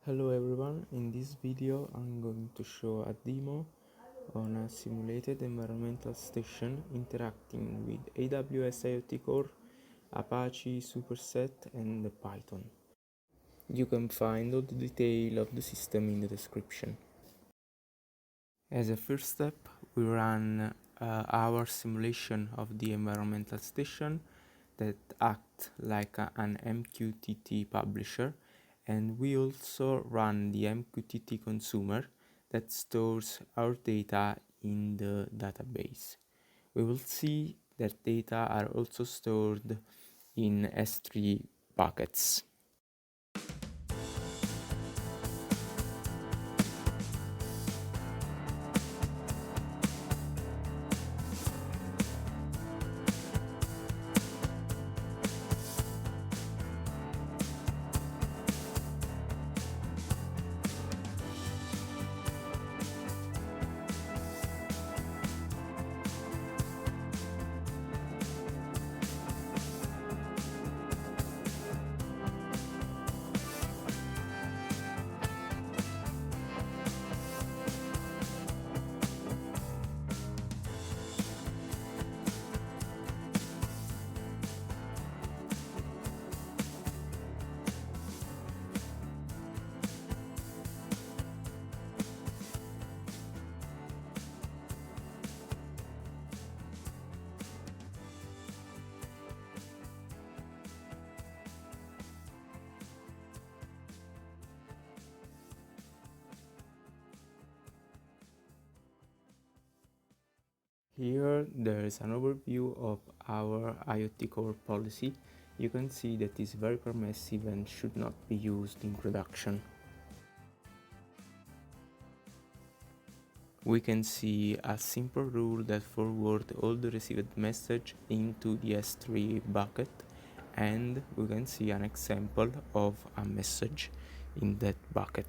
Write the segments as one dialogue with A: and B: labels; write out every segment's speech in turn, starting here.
A: Hello everyone, in this video I'm going to show a demo on a simulated environmental station interacting with AWS IoT Core, Apache Superset and Python. You can find all the detail of the system in the description. As a first step, we run our simulation of the environmental station that acts like an MQTT publisher, and we also run the MQTT consumer that stores our data in the database. We will see that data are also stored in S3 buckets. Here there is an overview of our IoT Core policy. You can see that it's very permissive and should not be used in production. We can see a simple rule that forwards all the received message into the S3 bucket, and we can see an example of a message in that bucket.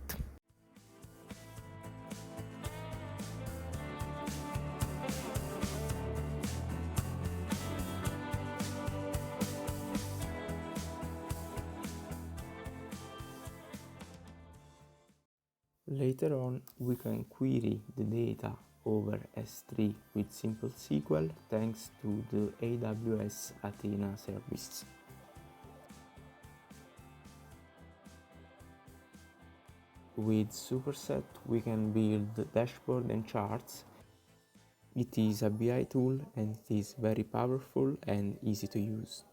A: Later on, we can query the data over S3 with simple SQL thanks to the AWS Athena service. With Superset, we can build dashboard and charts. It is a BI tool and it is very powerful and easy to use.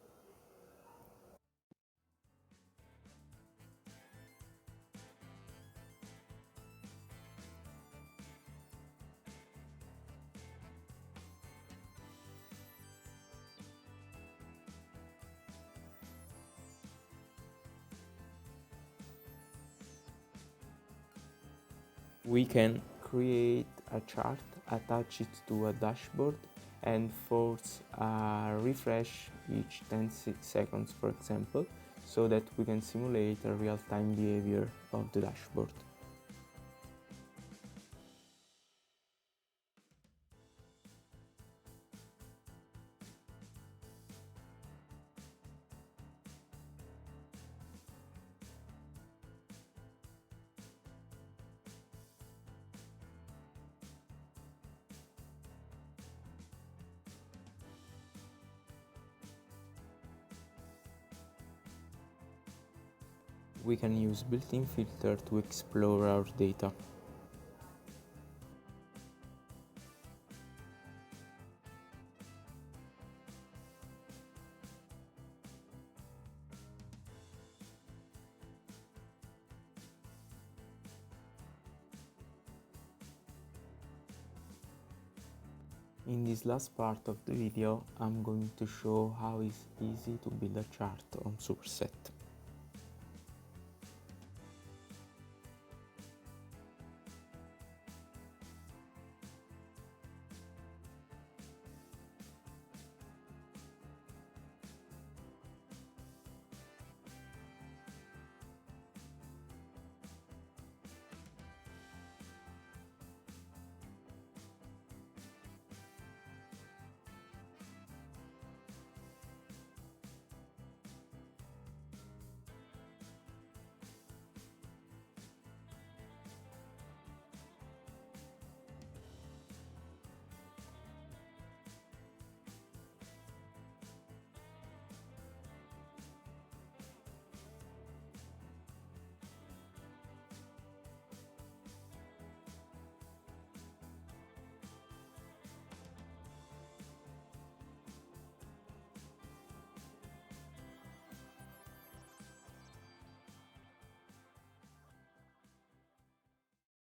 A: We can create a chart, attach it to a dashboard, and force a refresh each 10 seconds, for example, so that we can simulate a real-time behavior of the dashboard. We can use built-in filter to explore our data. In this last part of the video, I'm going to show how it's easy to build a chart on Superset.